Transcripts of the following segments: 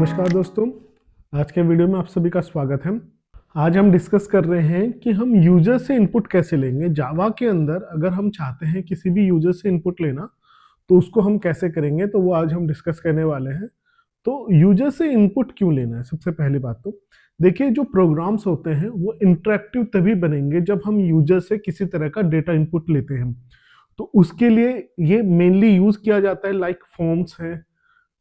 नमस्कार दोस्तों, आज के वीडियो में आप सभी का स्वागत है। आज हम डिस्कस कर रहे हैं कि हम यूजर से इनपुट कैसे लेंगे। जावा के अंदर अगर हम चाहते हैं किसी भी यूजर से इनपुट लेना तो उसको हम कैसे करेंगे, तो वो आज हम डिस्कस करने वाले हैं। तो यूजर से इनपुट क्यों लेना है, सबसे पहली बात तो देखिए, जो प्रोग्राम्स होते हैं वो इंटरेक्टिव तभी बनेंगे जब हम यूजर से किसी तरह का डेटा इनपुट लेते हैं। तो उसके लिए ये मेनली यूज किया जाता है, लाइक फॉर्म्स है,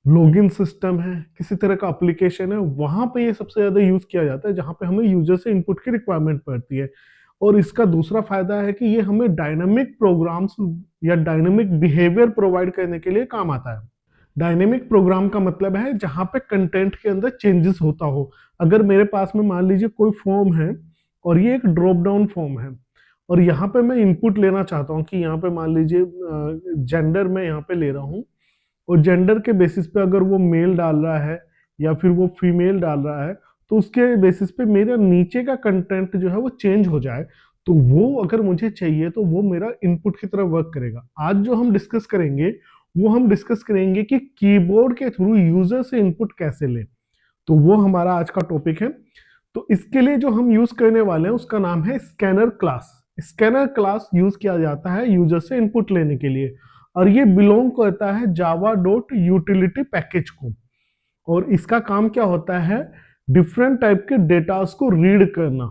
लॉगिन सिस्टम है, किसी तरह का एप्लीकेशन है, वहां पे ये सबसे ज्यादा यूज किया जाता है जहां पे हमें यूजर से इनपुट की रिक्वायरमेंट पड़ती है। और इसका दूसरा फायदा है कि ये हमें डायनामिक प्रोग्राम्स या डायनामिक बिहेवियर प्रोवाइड करने के लिए काम आता है। डायनेमिक प्रोग्राम का मतलब है जहां पे कंटेंट के अंदर चेंजेस होता हो। अगर मेरे पास में मान लीजिए कोई फॉर्म है और ये एक ड्रॉप डाउन फॉर्म है और यहाँ पे मैं इनपुट लेना चाहता हूँ कि यहाँ पे मान लीजिए जेंडर मैं यहाँ पे ले रहा हूँ, और जेंडर के बेसिस पे अगर वो मेल डाल रहा है या फिर वो फीमेल डाल रहा है तो उसके बेसिस पे मेरा नीचे का कंटेंट जो है वो चेंज हो जाए, तो वो अगर मुझे चाहिए तो वो मेरा इनपुट की तरह वर्क करेगा। आज जो हम डिस्कस करेंगे वो हम डिस्कस करेंगे कि कीबोर्ड के थ्रू यूजर से इनपुट कैसे ले, तो वो हमारा आज का टॉपिक है। तो इसके लिए जो हम यूज करने वाले हैं उसका नाम है scanner class. Scanner class use किया जाता है यूजर से इनपुट लेने के लिए, और ये बिलोंग करता है जावा डॉट यूटिलिटी पैकेज को। और इसका काम क्या होता है, डिफरेंट टाइप के डेटास को रीड करना।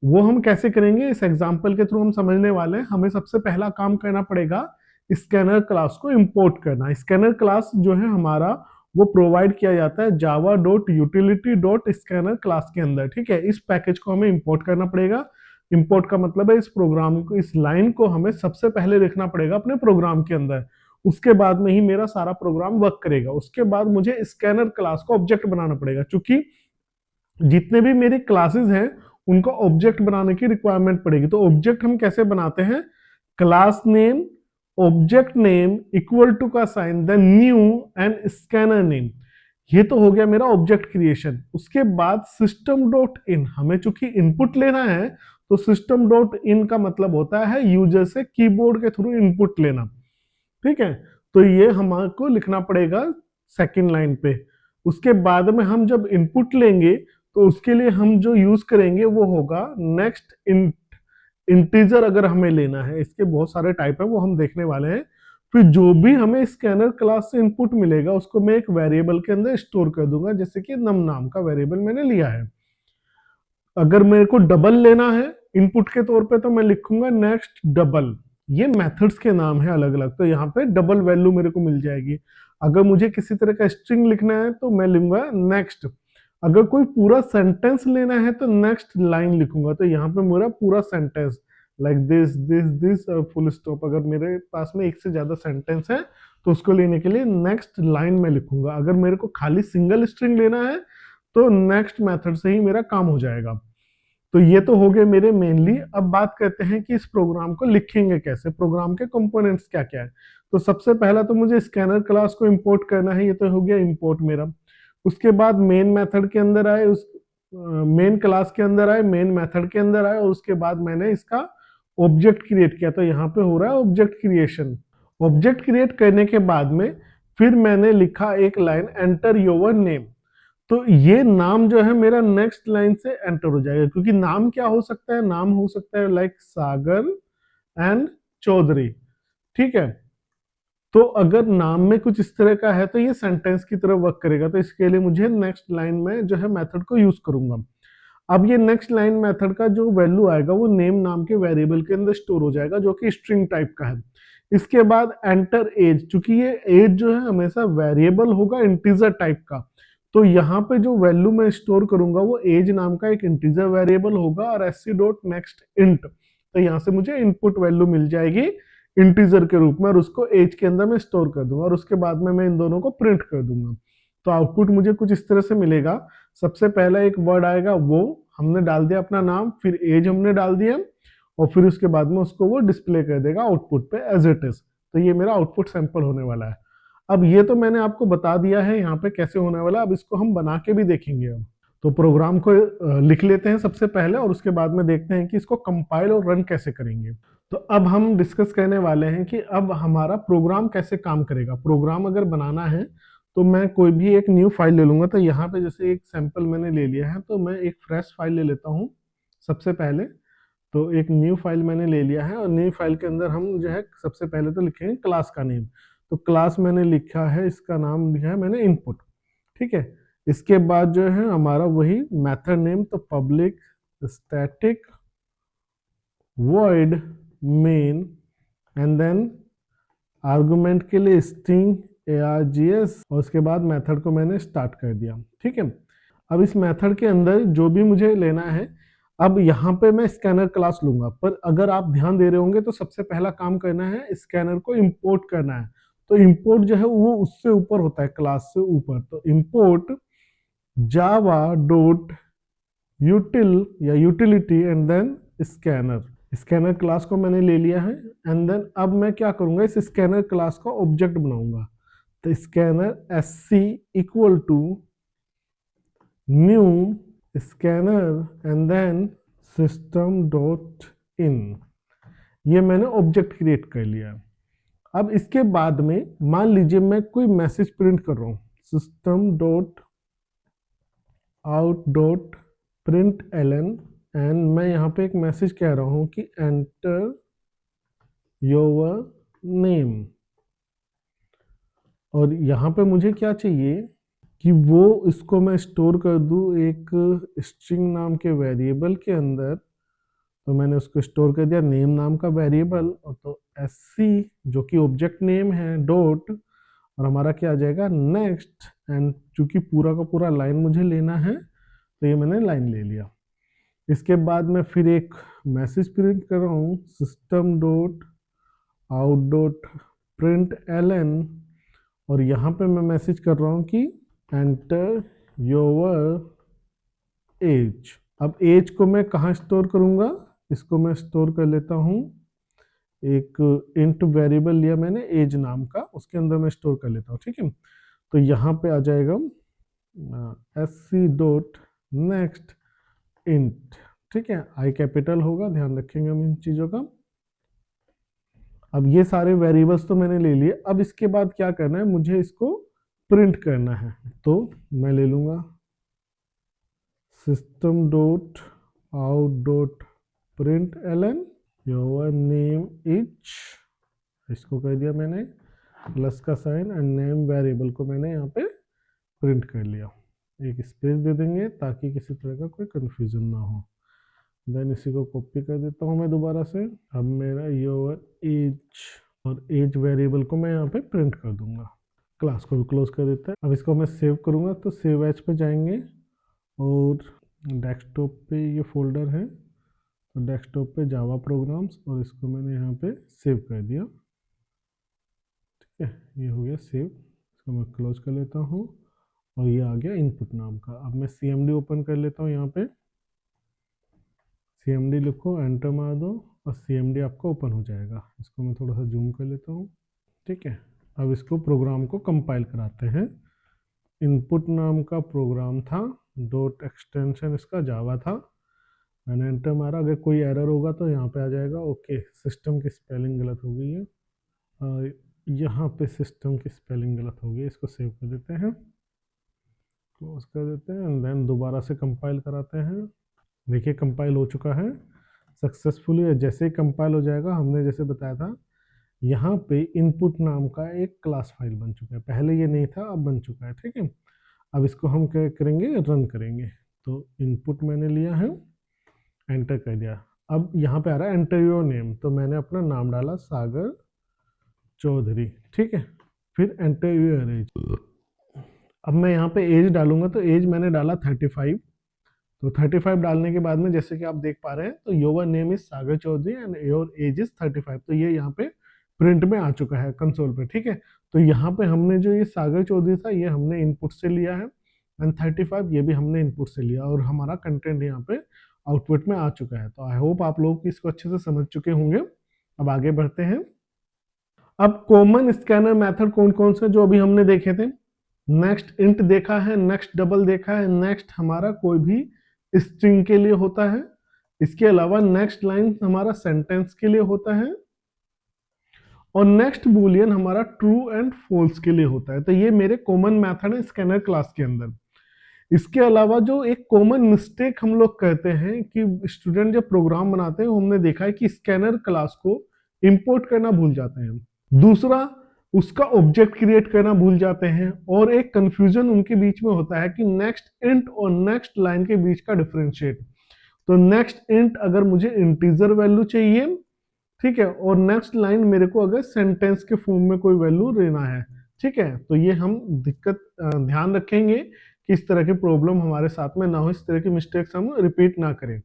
वो हम कैसे करेंगे, इस एग्जांपल के थ्रू हम समझने वाले हैं। हमें सबसे पहला काम करना पड़ेगा स्कैनर क्लास को इंपोर्ट करना। स्कैनर क्लास जो है हमारा वो प्रोवाइड किया जाता है Java dot utility dot scanner class के अंदर। ठीक है, इस पैकेज को हमें इंपोर्ट करना पड़ेगा। इंपोर्ट का मतलब है इस प्रोग्राम को, इस लाइन को हमें सबसे पहले लिखना पड़ेगा अपने प्रोग्राम के अंदर। उसके बाद में ही मेरा सारा प्रोग्राम वर्क करेगा। उसके बाद मुझे स्कैनर क्लास को ऑब्जेक्ट बनाना पड़ेगा, क्योंकि जितने भी मेरी क्लासेस हैं उनको ऑब्जेक्ट बनाने की रिक्वायरमेंट पड़ेगी। तो ऑब्जेक्ट हम कैसे बनाते हैं, class name object name equal to का sign then new and scanner name. ये तो हो गया मेरा ऑब्जेक्ट क्रिएशन। उसके बाद सिस्टम डॉट इन, हमें चूंकि इनपुट लेना है तो सिस्टम डॉट इन का मतलब होता है यूजर से कीबोर्ड के थ्रू इनपुट लेना। ठीक है, तो ये हमको लिखना पड़ेगा सेकंड लाइन पे। उसके बाद में हम जब इनपुट लेंगे तो उसके लिए हम जो यूज करेंगे वो होगा नेक्स्ट इंटीजर। अगर हमें लेना है, इसके बहुत सारे टाइप है वो हम देखने वाले हैं। फिर जो भी हमें स्कैनर क्लास से इनपुट मिलेगा उसको मैं एक वेरिएबल के अंदर स्टोर कर दूंगा, जैसे कि नम नाम का वेरिएबल मैंने लिया है। अगर मेरे को डबल लेना है इनपुट के तौर पे तो मैं लिखूंगा नेक्स्ट डबल। ये मेथड्स के नाम है अलग अलग, तो यहाँ पे डबल वैल्यू मेरे को मिल जाएगी। अगर मुझे किसी तरह का स्ट्रिंग लिखना है तो मैं लूंगा नेक्स्ट। अगर कोई पूरा सेंटेंस लेना है तो नेक्स्ट लाइन लिखूंगा, तो यहाँ पे मेरा पूरा sentence like this this this full stop. अगर मेरे पास में एक से ज्यादा सेंटेंस है तो उसको लेने के लिए नेक्स्ट लाइन में लिखूंगा। अगर मेरे को खाली सिंगल स्ट्रिंग लेना है तो नेक्स्ट मेथड से ही मेरा काम हो जाएगा। तो ये तो हो गए मेरे मेनली। अब बात करते हैं कि इस प्रोग्राम को लिखेंगे कैसे, प्रोग्राम के कंपोनेंट्स क्या क्या है। तो सबसे पहला तो मुझे स्कैनर क्लास को इंपोर्ट करना है, ये तो हो गया इंपोर्ट मेरा। उसके बाद मेन मेथड के अंदर आए, उस मेन क्लास के अंदर आए, मेन मेथड के अंदर आए, और उसके बाद मैंने इसका ऑब्जेक्ट क्रिएट किया। तो यहाँ पे हो रहा है ऑब्जेक्ट क्रिएशन। ऑब्जेक्ट क्रिएट करने के बाद में फिर मैंने लिखा एक लाइन एंटर योर नेम। तो ये नाम जो है मेरा नेक्स्ट लाइन से एंटर हो जाएगा, क्योंकि नाम क्या हो सकता है, नाम हो सकता है लाइक सागर एंड चौधरी। ठीक है, तो अगर नाम में कुछ इस तरह का है तो ये सेंटेंस की तरह वर्क करेगा। तो इसके लिए मुझे नेक्स्ट लाइन में जो है मेथड को यूज करूंगा। अब ये नेक्स्ट लाइन मेथड का जो वैल्यू आएगा वो नेम नाम के वेरिएबल के अंदर स्टोर हो जाएगा, जो कि स्ट्रिंग टाइप का है। इसके बाद एंटर एज, चूंकि ये एज जो है हमेशा वेरिएबल होगा इंटीजर टाइप का, तो यहाँ पे जो वैल्यू मैं स्टोर करूंगा वो एज नाम का एक इंटीजर वेरिएबल होगा, और एससी डॉट नेक्स्ट इंट। तो यहाँ से मुझे इनपुट वैल्यू मिल जाएगी इंटीजर के रूप में, और उसको एज के अंदर मैं स्टोर कर दूंगा, और उसके बाद में मैं इन दोनों को प्रिंट कर दूंगा। तो आउटपुट मुझे कुछ इस तरह से मिलेगा। सबसे पहला एक वर्ड आएगा, वो हमने डाल दिया अपना नाम, फिर एज हमने डाल दिया, और फिर उसके बाद में उसको वो डिस्प्ले कर देगा आउटपुट पे एज इट इज। तो ये मेरा आउटपुट सैंपल होने वाला है। अब ये तो मैंने आपको बता दिया है यहाँ पे कैसे होने वाला है। अब इसको हम बना के भी देखेंगे। अब तो प्रोग्राम को लिख लेते हैं सबसे पहले, और उसके बाद में देखते हैं कि इसको कंपाइल और रन कैसे करेंगे। तो अब हम डिस्कस करने वाले हैं कि अब हमारा प्रोग्राम कैसे काम करेगा। प्रोग्राम अगर बनाना है तो मैं कोई भी एक न्यू फाइल ले लूंगा। तो यहाँ पे जैसे एक सैंपल मैंने ले लिया है, तो मैं एक फ्रेश फाइल ले लेता हूँ सबसे पहले। तो एक न्यू फाइल मैंने ले लिया है, और न्यू फाइल के अंदर हम जो है सबसे पहले तो लिखेंगे क्लास का नेम। तो क्लास मैंने लिखा है, इसका नाम लिखा है मैंने इनपुट। ठीक है, इसके बाद जो है हमारा वही मेथड नेम, तो public static void main, and then argument के लिए स्ट्रिंग args, और उसके बाद मेथड को मैंने स्टार्ट कर दिया। ठीक है, अब इस मेथड के अंदर जो भी मुझे लेना है, अब यहाँ पे मैं स्कैनर क्लास लूंगा, पर अगर आप ध्यान दे रहे होंगे तो सबसे पहला काम करना है स्कैनर को इंपोर्ट करना है। तो इंपोर्ट जो है वो उससे ऊपर होता है, क्लास से ऊपर। तो इंपोर्ट जावा डॉट यूटिल या utility and then scanner. Scanner class को मैंने ले लिया है, एंड देन अब मैं क्या करूंगा, इस स्कैनर क्लास का ऑब्जेक्ट बनाऊंगा। तो scanner sc equal to new scanner and then system dot in, ये मैंने ऑब्जेक्ट क्रिएट कर लिया। अब इसके बाद में मान लीजिए मैं कोई मैसेज प्रिंट कर रहा हूँ, system dot out dot print ln, and मैं यहाँ पे एक मैसेज कह रहा हूँ कि एंटर योर नेम। और यहाँ पे मुझे क्या चाहिए कि वो इसको मैं स्टोर कर दूँ एक स्ट्रिंग नाम के वेरिएबल के अंदर। तो मैंने उसको स्टोर कर दिया नेम नाम का वेरिएबल, और तो sc जो कि ऑब्जेक्ट नेम है डॉट, और हमारा क्या आ जाएगा नेक्स्ट। एंड चूंकि पूरा का पूरा लाइन मुझे लेना है, तो ये मैंने लाइन ले लिया। इसके बाद मैं फिर एक मैसेज प्रिंट कर रहा हूँ, system dot out dot print ln, और यहाँ पे मैं मैसेज कर रहा हूँ कि एंटर योर एज। अब एज को मैं कहाँ स्टोर करूँगा, इसको मैं स्टोर कर लेता हूँ, एक इंट वेरिएबल लिया मैंने एज नाम का, उसके अंदर मैं स्टोर कर लेता हूँ। ठीक है, तो यहाँ पे आ जाएगा sc डॉट नेक्स्ट इंट। ठीक है, आई कैपिटल होगा, ध्यान रखेंगे हम इन चीज़ों का। अब ये सारे वेरिएबल्स तो मैंने ले लिए, अब इसके बाद क्या करना है, मुझे इसको प्रिंट करना है। तो मैं ले लूँगा system dot out dot print ln your name is, इसको कर दिया मैंने प्लस का साइन, एंड नेम वेरिएबल को मैंने यहाँ पे प्रिंट कर लिया। एक स्पेस दे देंगे ताकि किसी तरह का कोई कंफ्यूजन ना हो। देन इसी को कॉपी कर देता हूँ मैं दोबारा से। अब मेरा योर एज, और एज वेरिएबल को मैं यहाँ पे प्रिंट कर दूंगा। क्लास को भी क्लोज कर देता है। अब इसको मैं सेव करूँगा, तो सेव एज पे जाएंगे, और डेस्कटॉप पे ये फोल्डर है, तो डेस्कटॉप पे जावा प्रोग्राम्स, और इसको मैंने यहाँ पे सेव कर दिया। ठीक है, ये हो गया सेव। इसको मैं क्लोज कर लेता हूँ, और ये आ गया इनपुट नाम का। अब मैं cmd ओपन कर लेता हूँ, यहाँ पे cmd लिखो, एंटर मार दो, और cmd आपका ओपन हो जाएगा। इसको मैं थोड़ा सा जूम कर लेता हूँ। ठीक है, अब इसको प्रोग्राम को कंपाइल कराते हैं। इनपुट नाम का प्रोग्राम था, डॉट एक्सटेंशन इसका जावा था, मैंने एंटर मारा। अगर कोई एरर होगा तो यहाँ पे आ जाएगा ओके सिस्टम की स्पेलिंग गलत हो गई है, यहाँ पे सिस्टम की स्पेलिंग गलत हो गई है। इसको सेव कर देते हैं, क्लोज कर देते हैं, एंड देन दोबारा से कंपाइल कराते हैं। देखिए कंपाइल हो चुका है सक्सेसफुली। जैसे ही कंपाइल हो जाएगा, हमने जैसे बताया था, यहाँ पे इनपुट नाम का एक क्लास फाइल बन चुका है। पहले ये नहीं था, अब बन चुका है। ठीक है, अब इसको हम क्या करेंगे, रन करेंगे। तो इनपुट मैंने लिया है, एंटर कर दिया। अब यहाँ पे आ रहा है एंटर योर नेम, तो मैंने अपना नाम डाला सागर चौधरी। ठीक है, फिर एंटर योर एज। अब मैं यहाँ पे एज डालूंगा, तो एज मैंने डाला 35। तो 35 डालने के बाद में जैसे कि आप देख पा रहे हैं, तो your name is Sagar Chaudhary and your age is 35। तो ये यहाँ पे प्रिंट में आ चुका है कंसोल पे। ठीक है, तो यहाँ पे हमने जो ये सागर चौधरी था, ये हमने इनपुट से लिया है, एंड 35 ये भी हमने इनपुट से लिया, और हमारा कंटेंट यहाँ पे आउटपुट में आ चुका है। तो आई होप आप लोग इसको अच्छे से समझ चुके होंगे। अब आगे बढ़ते हैं। अब कॉमन स्कैनर मेथड कौन कौन से जो अभी हमने देखे थे, नेक्स्ट इंट देखा है, नेक्स्ट डबल देखा है, नेक्स्ट हमारा कोई भी स्ट्रिंग के लिए होता है। इसके अलावा नेक्स्ट लाइन हमारा सेंटेंस के लिए होता है, और नेक्स्ट बूलियन हमारा ट्रू एंड फॉल्स के लिए होता है। तो ये मेरे कॉमन मेथड है स्कैनर क्लास के अंदर। इसके अलावा जो एक कॉमन मिस्टेक हम लोग कहते हैं कि स्टूडेंट जब प्रोग्राम बनाते हैं, हमने देखा है कि स्कैनर क्लास को इंपोर्ट करना भूल जाते हैं। दूसरा, उसका ऑब्जेक्ट क्रिएट करना भूल जाते हैं। और एक कंफ्यूजन उनके बीच में होता है कि नेक्स्ट इंट और नेक्स्ट लाइन के बीच का डिफरेंशिएट। तो नेक्स्ट इंट अगर मुझे इंटीजर वैल्यू चाहिए, ठीक है, और नेक्स्ट लाइन मेरे को अगर सेंटेंस के फॉर्म में कोई वैल्यू लेना है, ठीक है, तो ये हम दिक्कत ध्यान रखेंगे कि इस तरह की प्रॉब्लम हमारे साथ में ना हो, इस तरह की मिस्टेक्स हम रिपीट ना करें।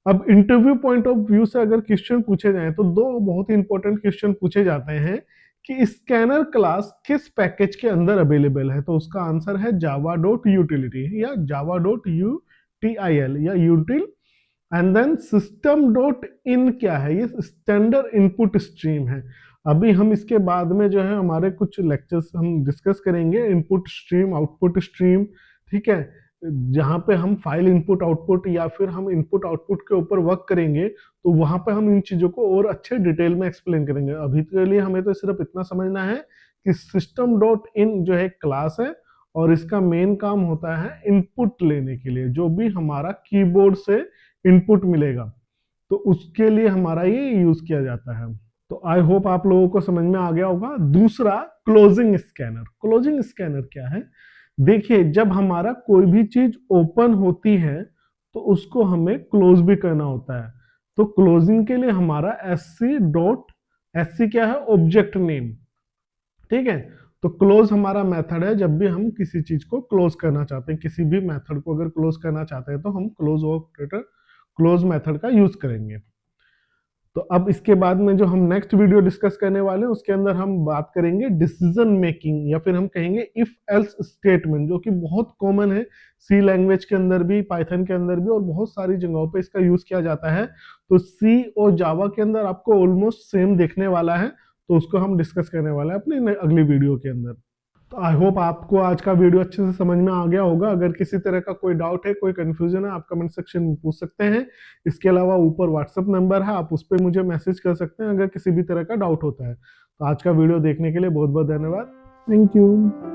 अब इंटरव्यू पॉइंट ऑफ व्यू से अगर क्वेश्चन पूछे जाएं तो दो बहुत ही इंपॉर्टेंट क्वेश्चन पूछे जाते हैं कि स्कैनर क्लास किस पैकेज के अंदर अवेलेबल है। तो उसका आंसर है जावा डॉट यूटिलिटी या जावा डॉट यूटीआईएल या util. And then system dot in क्या है, ये स्टैंडर्ड इनपुट स्ट्रीम है। अभी हम इसके बाद में जो है हमारे कुछ लेक्चर्स हम डिस्कस करेंगे इनपुट स्ट्रीम आउटपुट स्ट्रीम, ठीक है, जहां पे हम फाइल इनपुट आउटपुट या फिर हम इनपुट आउटपुट के ऊपर वर्क करेंगे, तो वहां पे हम इन चीजों को और अच्छे डिटेल में एक्सप्लेन करेंगे। अभी के लिए हमें तो सिर्फ इतना समझना है कि सिस्टम डॉट इन जो है क्लास है और इसका मेन काम होता है इनपुट लेने के लिए, जो भी हमारा कीबोर्ड से इनपुट मिलेगा तो उसके लिए हमारा ये यूज किया जाता है। तो आई होप आप लोगों को समझ में आ गया होगा। दूसरा, क्लोजिंग स्कैनर। क्लोजिंग स्कैनर क्या है? देखिए, जब हमारा कोई भी चीज ओपन होती है तो उसको हमें क्लोज भी करना होता है। तो क्लोजिंग के लिए हमारा एससी क्या है? ऑब्जेक्ट नेम, ठीक है। तो क्लोज हमारा मेथड है, जब भी हम किसी चीज को क्लोज करना चाहते हैं, किसी भी मेथड को अगर क्लोज करना चाहते हैं तो हम क्लोज ऑपरेटर क्लोज मेथड का यूज करेंगे। तो अब इसके बाद में जो हम नेक्स्ट वीडियो डिस्कस करने वाले हैं उसके अंदर हम बात करेंगे डिसीजन मेकिंग या फिर हम कहेंगे इफ एल्स स्टेटमेंट, जो कि बहुत कॉमन है सी लैंग्वेज के अंदर भी, पाइथन के अंदर भी और बहुत सारी जगहों पे इसका यूज किया जाता है। तो सी और जावा के अंदर आपको ऑलमोस्ट सेम देखने वाला है, तो उसको हम डिस्कस करने वाले हैं अपनी अगली वीडियो के अंदर। तो आई होप आपको आज का वीडियो अच्छे से समझ में आ गया होगा। अगर किसी तरह का कोई डाउट है, कोई कंफ्यूजन है, आप कमेंट सेक्शन में पूछ सकते हैं। इसके अलावा ऊपर व्हाट्सएप नंबर है, आप उस पर मुझे मैसेज कर सकते हैं अगर किसी भी तरह का डाउट होता है। तो आज का वीडियो देखने के लिए बहुत बहुत धन्यवाद। Thank you.